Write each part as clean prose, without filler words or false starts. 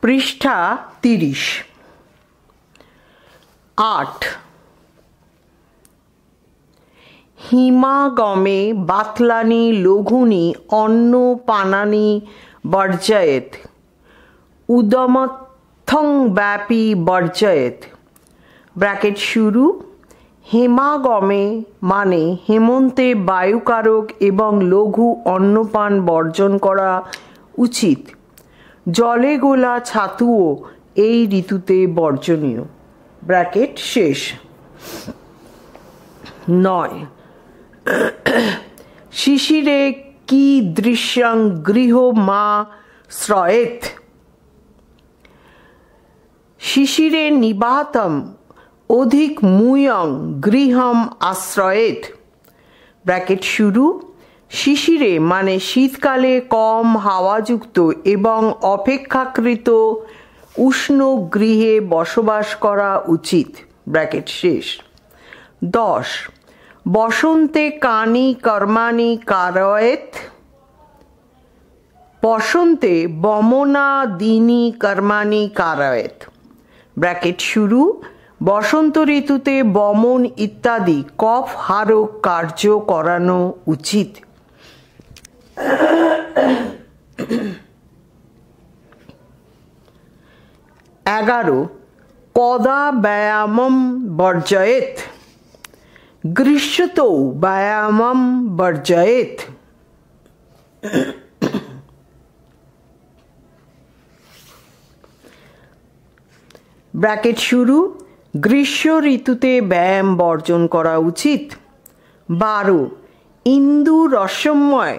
পৃষ্ঠা 30। 8 হিমাগমে বাতলানি লঘুনি অন্ন পানানি বর্জয়েত উদমথং ব্যাপী বর্জয়েত। ব্র্যাকেট শুরু। হেমাগমে মানে হেমন্তে বায়ুকারক এবং লঘু অন্নপান বর্জন করা উচিত। জলে গোলা ছাতুও এই ঋতুতে বর্জনীয়। ব্র্যাকেট শেষ। 9 শিশিরে কি দৃশ্যং গৃহ মা শ্রয়েত। শিশিরে নিবাতম অধিক মুয়ং গৃহম আশ্রয়েত। ব্র্যাকেট শুরু। শিশিরে মানে শীতকালে কম হাওয়াযুক্ত এবং অপেক্ষাকৃত উষ্ণ গৃহে বসবাস করা উচিত। ব্র্যাকেট শেষ। 10 বসন্তে কানি কর্মাণি কারয়েত। বসন্তে বমনাদীনি কর্মাণি কারয়েত। ব্র্যাকেট শুরু। বসন্ত ঋতুতে বমন ইত্যাদি কফ হারক কার্য করানো উচিত। 11 কদা ব্যায়ামম বর্জয়েত। গ্রীষ্মতো ব্যায়ামম বর্জয়েত। ব্র্যাকেট শুরু। গ্রীষ্ম ঋতুতে ব্যায়াম বর্জন করা উচিত। 12 ইন্দু রসময়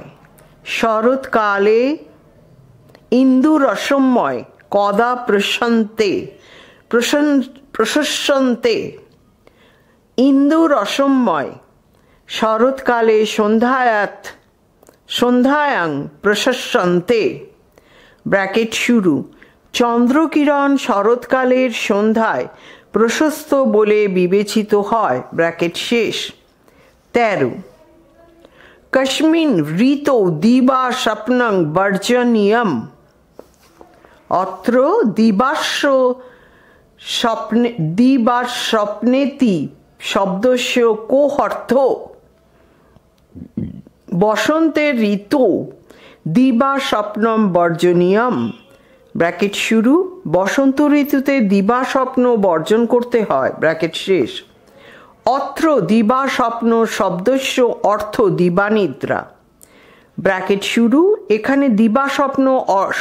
শরৎকালে ইন্দু রসময় কদা প্রশস্যন্তে। ইন্দু রসময় শরৎকালে সন্ধ্যায়াং প্রশস্যন্তে। ব্র্যাকেট শুরু। চন্দ্রকিরণ শরৎকালের সন্ধ্যায় প্রশস্ত বলে বিবেচিত হয়। ব্র্যাকেট শেষ। 13 কস্মিন ঋতৌ দিবা স্বপ্নং বর্জনীয়ম। অত্র দিবাস্বপ্নেতি শব্দস্য কোঃ অর্থ। বসন্তের ঋতু দিবা স্বপ্নম বর্জনীয়ম। ব্র্যাকেট শুরু। বসন্ত ঋতুতে দিবা স্বপ্ন বর্জন করতে হয়। ব্র্যাকেট শেষ। অত্র দিবা স্বপ্ন শব্দস্য অর্থ দিবানিদ্রা। ব্র্যাকেট শুরু। এখানে দিবা স্বপ্ন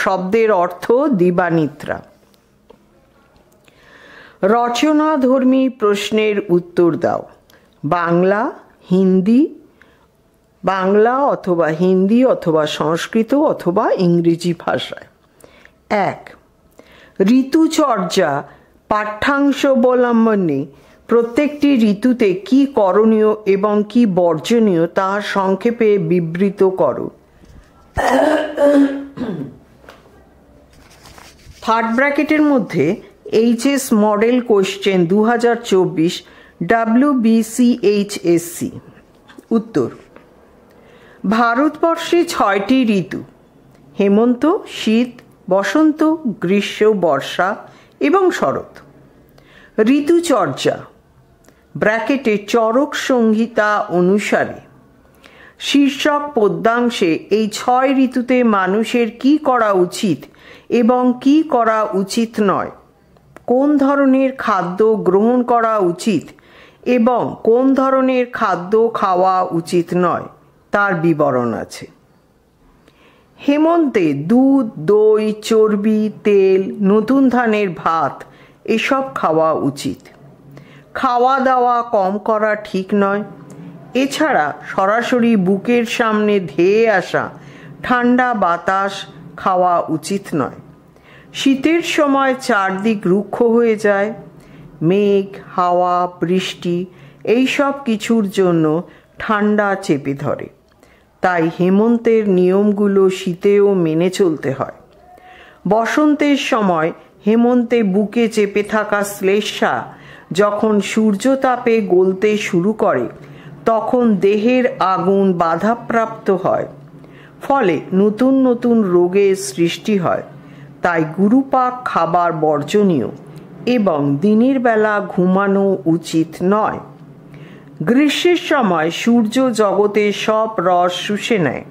শব্দের অর্থ দিবানিদ্রা। রচনাধর্মী প্রশ্নের উত্তর দাও। বাংলা অথবা হিন্দি অথবা সংস্কৃত অথবা ইংরেজি ভাষায়। 1 ঋতুচর্যা পাঠ্যাংশ অবলম্বনে প্রত্যেকটি ঋতুতে কি করণীয় এবং কি বর্জনীয় তা সংক্ষেপে বিবৃত করো। থার্ড ব্র্যাকেটের মধ্যে এইচএস মডেল কোশ্চেন 2024 WBCHSC। উত্তর। ভারতবর্ষে 6টি ঋতু: হেমন্ত, শীত, বসন্ত, গ্রীষ্ম, বর্ষা এবং শরৎ। ঋতুচর্যা ব্র্যাকেটে চরক সংহিতা অনুসারে শীর্ষক পদ্যাংশে এই 6 ঋতুতে মানুষের কি করা উচিত এবং কি করা উচিত নয়, কোন ধরনের খাদ্য গ্রহণ করা উচিত এবং কোন ধরনের খাদ্য খাওয়া উচিত নয় তার বিবরণ আছে। হেমন্তে দুধ, দই, চর্বি, তেল, নতুন ধানের ভাত এসব খাওয়া উচিত। খাওয়া দাওয়া কম করা ঠিক নয়। এছাড়া সরাসরি বুকের সামনে ধেয়ে আসা ঠান্ডা বাতাস খাওয়া উচিত নয়। শীতের সময় চারদিক রুক্ষ হয়ে যায়। মেঘ, হাওয়া, বৃষ্টি এইসব কিছুর জন্য ঠান্ডা চেপে ধরে। তাই হেমন্তের নিয়মগুলো শীতেও মেনে চলতে হয়। বসন্তের সময় হেমন্তে বুকে চেপে থাকা শ্লেষ্মা যখন সূর্যতাপে গলতে শুরু করে তখন দেহের আগুন বাধাপ্রাপ্ত হয়, ফলে নতুন নতুন রোগের সৃষ্টি হয়। তাই গুরুপাক খাবার বর্জনীয় এবং দিনের বেলা ঘুমানো উচিত নয়। গ্রীষ্মের সময় সূর্য জগতের সব রস শুষে নেয়,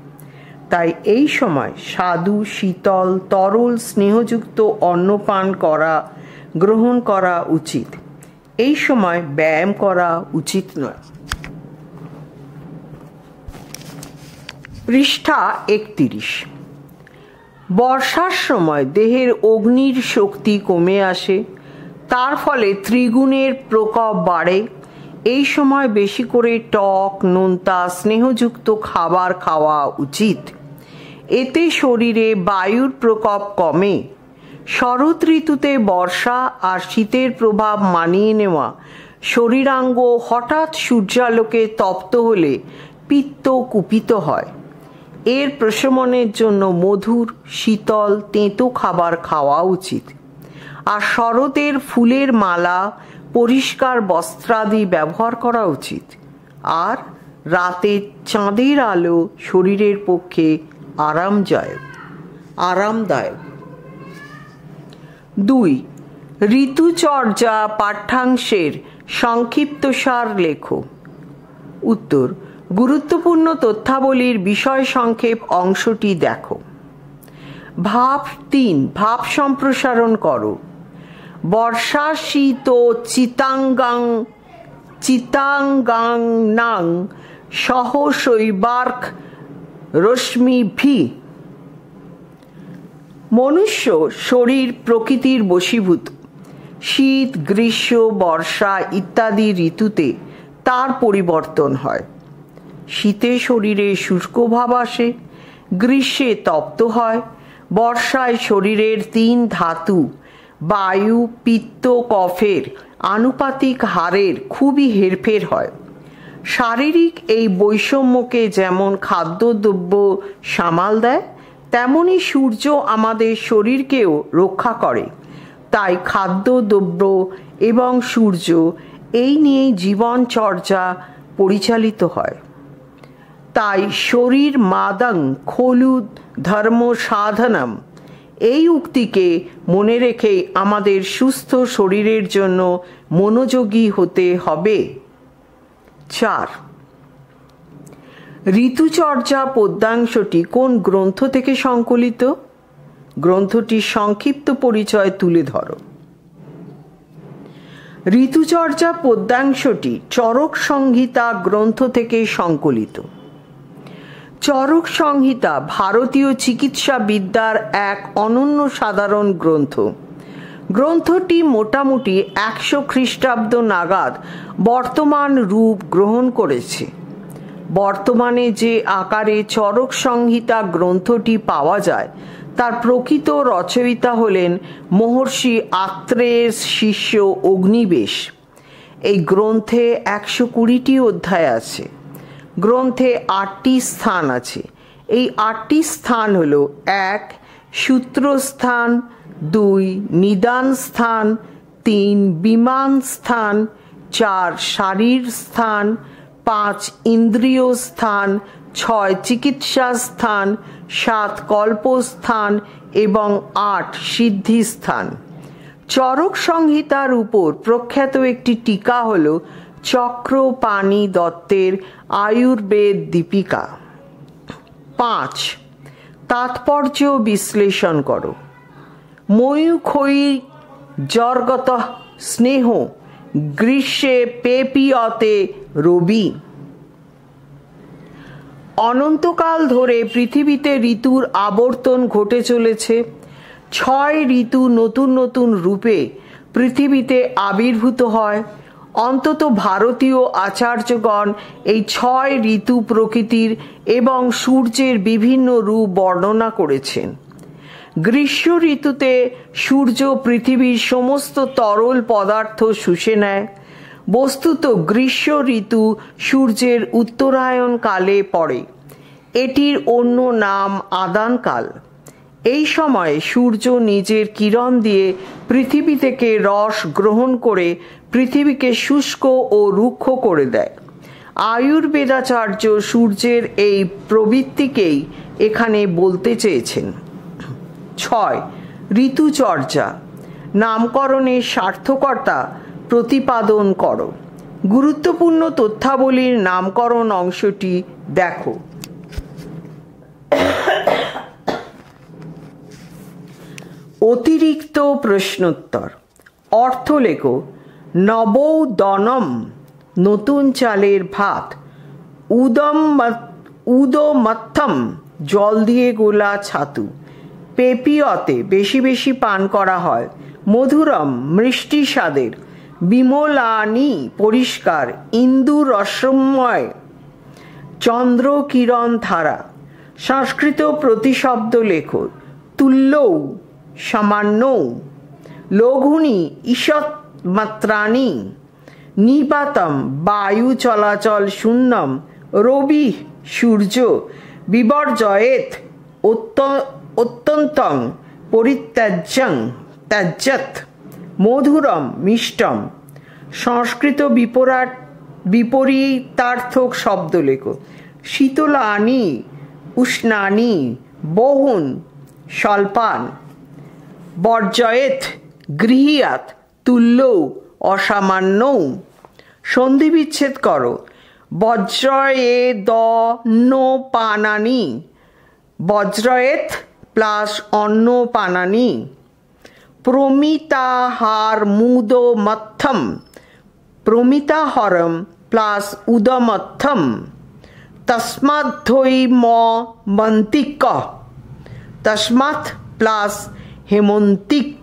তাই এই সময় স্বাদু শীতল তরল স্নেহযুক্ত অন্নপান গ্রহণ করা উচিত। এই সময় ব্যায়াম করা উচিত নয়। পৃষ্ঠা 31। বর্ষার সময় দেহের অগ্নির শক্তি কমে আসে, তার ফলে ত্রিগুণের প্রকোপ বাড়ে। এই সময় বেশি করে টক নোনতা স্নেহযুক্ত খাবার খাওয়া উচিত। এতে শরীরে বায়ুর প্রকোপ কমে। শরৎ ঋতুতে বর্ষা আর শীতের প্রভাব মানিয়ে নেওয়া শরীরাঙ্গ হঠাৎ সূর্যালোকে তপ্ত হলে পিত্ত কুপিত হয়। এর প্রশমনের জন্য মধুর শীতল তেঁতো খাবার খাওয়া উচিত। আর শরতের ফুলের মালা পরিষ্কার বস্ত্রাদি ব্যবহার করা উচিত। আর রাতে চাঁদের আলো শরীরের পক্ষে আরামদায়ক। 2. ঋতুচর্যা পাঠ্যাংশের সংক্ষিপ্তসার লেখো। উত্তর: গুরুত্বপূর্ণ তথ্যাবলীর বিষয় সংক্ষেপ অংশটি দেখো। ভাব 3 ভাব সম্প্রসারণ করো। বর্ষা শীত চিতাঙ্গাং সহ শৈবার্ক রশ্মিভি। মনুষ্য শরীর প্রকৃতির বশীভূত। শীত গ্রীষ্ম বর্ষা ইত্যাদি ঋতুতে তার পরিবর্তন হয়। শীতে শরীরে শুষ্ক ভাব আসে, গ্রীষ্মে তপ্ত হয়, বর্ষায় শরীরের 3 ধাতু বায়ু পিত্ত কফের আনুপাতিক হারের খুবই হেরফের হয়। শারীরিক এই বৈষম্যকে যেমন খাদ্যদ্রব্য সামাল দেয়, তেমনি সূর্য আমাদের শরীরকেও রক্ষা করে। তাই খাদ্যদ্রব্য এবং সূর্য এই নিয়েই জীবনচর্যা পরিচালিত হয়। তাই শরীর মাদং খলু ধর্ম সাধনম, এই উক্তিকে মনে রেখেই আমাদের সুস্থ শরীরের জন্য মনোযোগী হতে হবে। 4. ঋতুচর্যা পদ্যাংশটি কোন গ্রন্থ থেকে সংকলিত? গ্রন্থটির সংক্ষিপ্ত পরিচয় তুলে ধরো। ঋতুচর্যা পদ্যাংশটি চরক সংহিতা গ্রন্থ থেকে সংকলিত। চরক সংহিতা ভারতীয় চিকিৎসা বিদ্যার এক অনন্য সাধারণ গ্রন্থ। গ্রন্থটি মোটামুটি 100 খ্রিস্টাব্দ নাগাদ বর্তমান রূপ গ্রহণ করেছে। বর্তমানে যে আকারে চরক সংহিতা গ্রন্থটি পাওয়া যায় তার প্রকৃত রচয়িতা হলেন মহর্ষি আত্রেয়ের শিষ্য অগ্নিবেশ। এই গ্রন্থে 120টি অধ্যায় আছে। গ্রন্থে 8টি স্থান আছে। এই 8টি স্থান হল: 1. সূত্রস্থান, 2. নিদান স্থান, 3. বিমান স্থান, 4. শারীর স্থান, 5. ইন্দ্রিয় স্থান, 6. চিকিৎসা স্থান, 7. কল্পস্থান এবং 8. সিদ্ধিস্থান। চরক সংহিতার উপর প্রখ্যাত একটি টিকা হল চক্রপাণি দত্তের আয়ুর্বেদ দীপিকা। 5. তাৎপর্য বিশ্লেষণ করো। ময়ূখৈ জর্গত স্নেহ গ্রীষ্মে পেপিয়তে রবি। অনন্তকাল ধরে পৃথিবীতে ঋতুর আবর্তন ঘটে চলেছে। 6 ঋতু নতুন নতুন রূপে পৃথিবীতে আবির্ভূত হয়। অন্তত ভারতীয় আচার্যগণ এই 6 ঋতু প্রকৃতির এবং সূর্যের বিভিন্ন রূপ বর্ণনা করেছেন। গ্রীষ্ম ঋতুতে সূর্য পৃথিবীর সমস্ত তরল পদার্থ শুষে নেয়। বস্তুত গ্রীষ্ম ঋতু সূর্যের উত্তরায়ণ কালে পড়ে। এটির অন্য নাম আদানকাল। এই সময়ে সূর্য নিজের কিরণ দিয়ে পৃথিবী থেকে রস গ্রহণ করে পৃথিবীকে শুষ্ক ও রুক্ষ করে দেয়। আয়ুর্বেদাচার্য সূর্যের এই প্রবৃত্তিকেই এখানে বলতে চেয়েছেন। 6. ঋতুচর্যা, নামকরণের সার্থকতা প্রতিপাদন করো। গুরুত্বপূর্ণ তথ্যাবলীর নামকরণ অংশটি দেখো। অতিরিক্ত প্রশ্নোত্তর। অর্থ লেখো। নবোদনম নতুন চালের ভাত, উদমথ্যম জল দিয়ে গোলা ছাতু, পেপিয়তে বেশি বেশি পান করা হয়, মধুরম মিষ্টি স্বাদের, বিমলানি পরিষ্কার, ইন্দু রসময়, চন্দ্র কিরণ ধারা। সংস্কৃত প্রতিশব্দ লেখো। তুল্যৌ সামান্য, লঘুনি ঈষৎ মাত্রানি, নিপাতম বায়ু চলাচল শূন্যম, রবি সূর্য, বিবর্জয়েত অত্যন্তং পরিত্যাজ্যং ত্যাজ্যত, মধুরম মিষ্টম। সংস্কৃত বিপরীতার্থক শব্দ লেখো। শীতলানি উষ্ণানি, বহুন স্বল্পান, বর্জয়েত গৃহীয়াত, তুল্যৌ অসামান্যৌ। সন্ধি বিচ্ছেদ করো। বজ্রয়েদন্যপানানি, বজ্রয়েত প্লাস অন্নপানানি, প্রমিতাহারমুদমথ্যম, প্রমিতাহরম প্লাস উদমথ্যম, তস্মাদ্ধৈমন্তিক, তস্মাৎ প্লাস হেমন্তিক,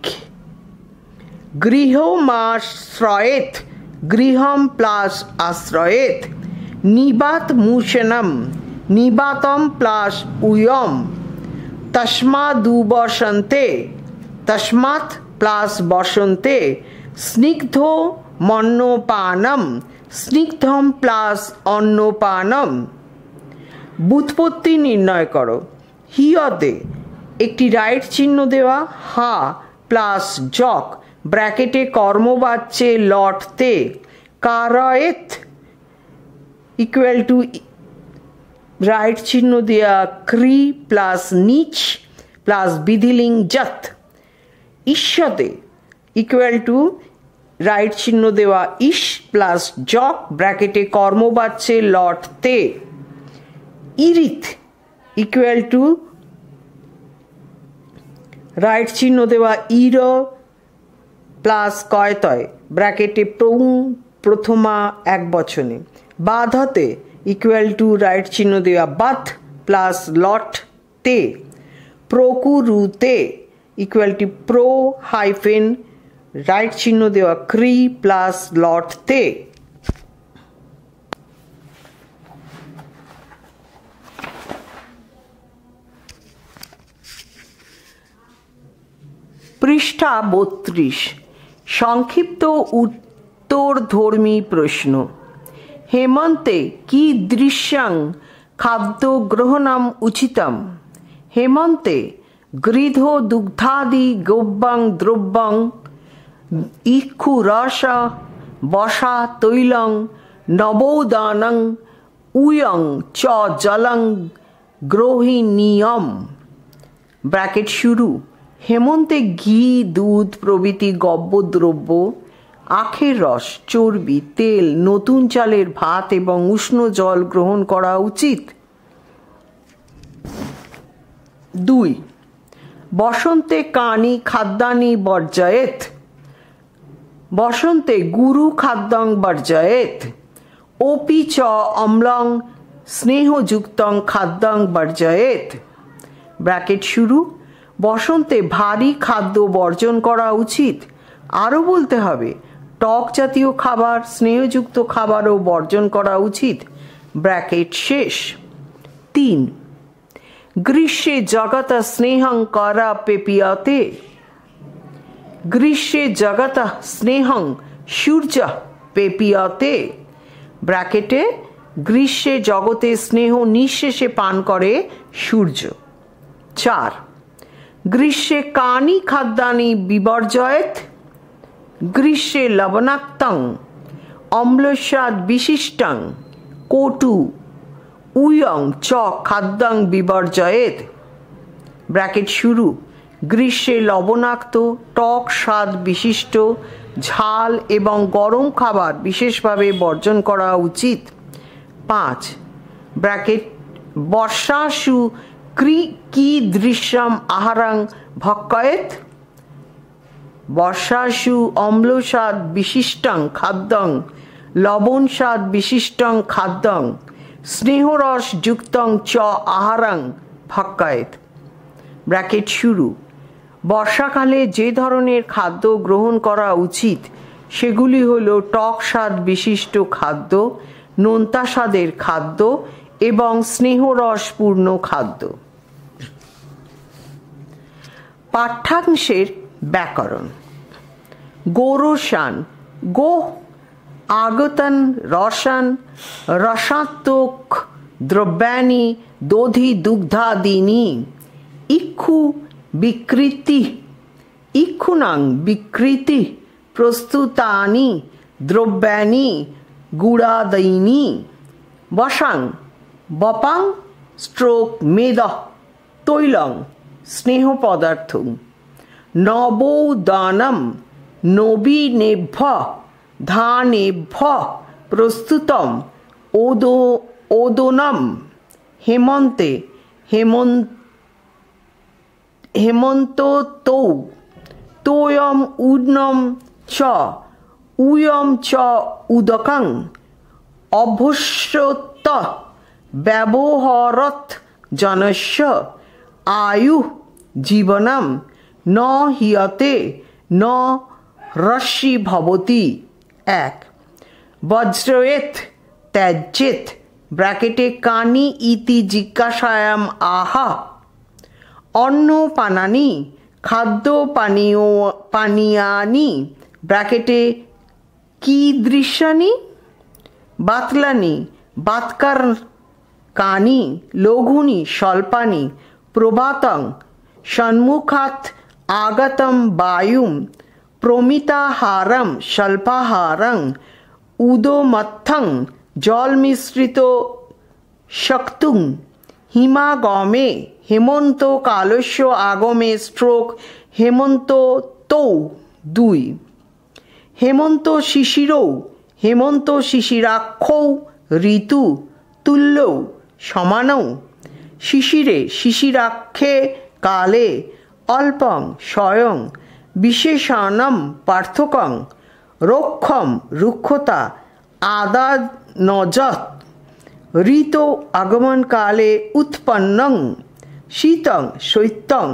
গৃহমাশ্রয়েত, গৃহম প্লাস আশ্রয়েত, নিবাত মুষণম, নিবাতম প্লাস উয়ম, তস্মাদুবসন্তে, তস্মাৎ প্লাস বসন্তে, স্নিগ্ধ মন্যপানম, স্নিগ্ধম প্লাস অন্নপানম। ব্যুৎপত্তি নির্ণয় করো। হিয়তে একটি রাইট চিহ্ন দেওয়া, হা প্লাস জক ব্র্যাকেটে কর্মবাচ্যে লটতে, কারয়েত ইকুয়াল টু রাইট চিহ্ন দেওয়া ক্রি প্লাস নিচ প্লাস বিধিলিং যত, ঈষ্যতে ইকুয়াল টু রাইট চিহ্ন দেওয়া ইস প্লাস জক ব্র্যাকেটে কর্মবাচ্যে লটতে, ইরিত ইকুয়াল টু রাইট চিহ্ন দেওয়া ইর প্লাস কয়তয় ব্র্যাকেটে প্রথমা এক বচনে, বাধতে ইকুয়াল টু রাইট চিহ্ন দেওয়া বাথ প্লাস লট তে, প্রকুরুতে ইকুয়াল টু প্রো হাইফেন রাইট চিহ্ন দেওয়া ক্রি প্লাস লট তে। পৃষ্ঠা 32। সংক্ষিপ্ত উত্তরধর্মী প্রশ্ন। হেমন্তে কীদৃশং খাদ্য গ্রহণম উচিতম? হেমন্তে গৃধ দুগ্ধাদি গোব্যং দ্রব্যং, ইক্ষুরস বসা তৈলং, নবোদানং উয়ং চ জলং গ্রহণীয়ম। ব্র্যাকেট শুরু। হেমন্তে ঘি, দুধ প্রভৃতি গব্যদ্রব্য, আখের রস, চর্বি, তেল, নতুন চালের ভাত এবং উষ্ণ জল গ্রহণ করা উচিত। 2. বসন্তে কানি খাদ্যানি বর্জয়েত। বসন্তে গুরু খাদ্যং বর্জয়েত। ওপি চ অম্লং স্নেহযুক্তং খাদ্যং বর্জয়েত। ব্র্যাকেট শুরু। বসন্তে ভারী খাদ্য বর্জন করা উচিত। আরও বলতে হবে টক জাতীয় খাবার, স্নেহযুক্ত খাবারও বর্জন করা উচিত। ব্র্যাকেট শেষ। 3. গ্রীষ্মে জগত স্নেহং করা পেপিয়তে। গ্রীষ্মে জগত স্নেহং সূর্য পেপিয়তে। ব্র্যাকেটে গ্রীষ্মে জগতে স্নেহ নিঃশেষে পান করে সূর্য। 4. গ্রীষ্মে কানি খাদ্যানি বিবর্জয়েত। গ্রীষ্মে লবণাক্তং অম্লস্বাদ বিশিষ্টং কটু উয়ং চ খাদ্যং বিবর্জয়েত। ব্র্যাকেট শুরু। গ্রীষ্মে লবণাক্ত টক স্বাদ বিশিষ্ট ঝাল এবং গরম খাবার বিশেষভাবে বর্জন করা উচিত। 5 ব্র্যাকেট বর্ষাসু কীদৃশম আহারং ভক্ষয়েত? বর্ষাসু অম্লস্বাদ বিশিষ্টং খাদ্যং লবণস্বাদ বিশিষ্টং খাদ্যং স্নেহরস যুক্তং চ আহারং ভক্ষয়েত। ব্র্যাকেট শুরু। বর্ষাকালে যে ধরনের খাদ্য গ্রহণ করা উচিত সেগুলি হল টক স্বাদ বিশিষ্ট খাদ্য, নোনতা স্বাদের খাদ্য এবং স্নেহরসপূর্ণ খাদ্য। পাঠ্যাংশের ব্যাকরণ। গোরসান গো আগতন রসান রসাত্মক দ্রব্যাণি দধি দুগ্ধাদীনি ইক্ষু বিকৃতি ইক্ষুনাং বিকৃতি প্রস্তুতানি দ্রব্যাণি গুড়াদীনি বসাং বপাং স্ট্রোক মেদ তৈলং স্নেহ পদার্থ নবোদানম নবীনেভ্য ধানেভ্য প্রস্তুতম ওদনম হেমন্তে হেমন্ততৌ তোয়ম উদনম চ উয়ম চ উদকং অভ্যস্যত ব্যবহরত জনস্য আয়ু জীবনম ন হিয়তে ন হ্রস্বী ভবতি। 1 বজ্রয়েত ত্যাজ্যেত ব্র্যাকেটে কানি ইতি জিজ্ঞাসায়াম আহা অন্ন পানানি খাদ্য পানীয়ানি ব্র্যাকেটে কীদৃশানি বাতলানি বাতকার কানি লঘুনি স্বল্পানি প্রভাতং সম্মুখাৎ আগতম বায়ুম প্রমিতাহারম স্বল্পাহারং উদোমত্থং জল মিশ্রিত শক্তুং হিমাগমে হেমন্ত কালস্য আগমে স্ট্রোক হেমন্ত তৌ 2 হেমন্ত শিশিরৌ হেমন্ত শিশিরাক্ষৌ ঋতু তুল্যৌ সমানৌ শিশিরে শিশিরাক্ষে কালে অল্পং স্বয়ং বিশেষণম পার্থক্যং রক্ষম রুক্ষতা আদানযৎ ঋতৌ আগমনকালে উৎপন্নং শীতং শৈত্যং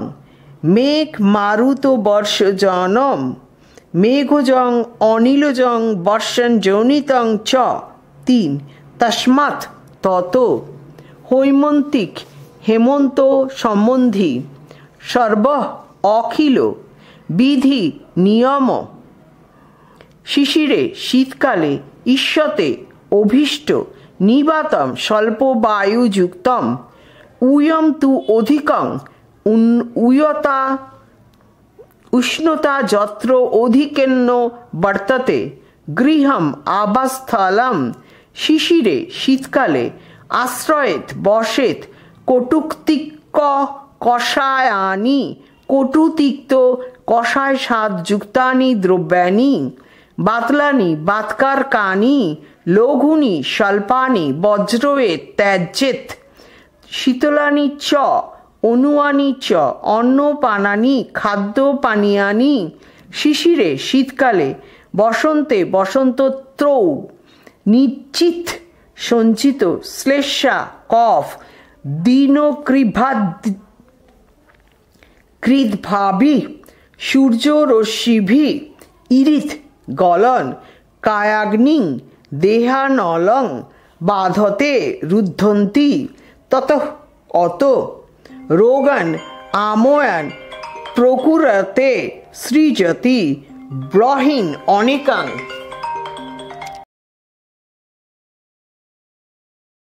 মেঘ মারুত বর্ষজনম মেঘজং অনিলজং বর্ষণ জনিতং চ 3 তস্মাৎ তত হৈমন্তিক হেমন্ত সম্বন্ধী সর্ব অখিল বিধি নিয়ম শিশিরে শীতকালে ঈষ্যতে অভীষ্ট নিবাতম স্বল্প বায়ুযুক্তম উয়ম তু অধিকং উয়তা উষ্ণতা যত্র অধিকেন্ন বর্ততে গৃহম আবাসস্থলম শিশিরে শীতকালে আশ্রয়েত বসেত কটুক্তিক্ত কষায়ানি কটুতিক্ত কষায় স্বাদ যুক্তানি দ্রব্যাণি বাতলানি বাতকারকানি লঘুনি স্বল্পানি বজ্রয়েত ত্যাজ্যেত শীতলানি চ অনুয়ানি চ অন্নপানানি খাদ্য পানীয়ানি শিশিরে শীতকালে বসন্তে বসন্তত্রৌ নিশ্চিত সঞ্চিত শ্লেষা কফ কৃদ্ভাবি সূর্যরশ্মিভি ইরিত গলন কায়াগ্নি দেহানলং বাধতে রুদ্ধন্তি ততঃ অত রোগান আময়ান প্রকুরতে সৃজতি ব্রহীন অনেকাং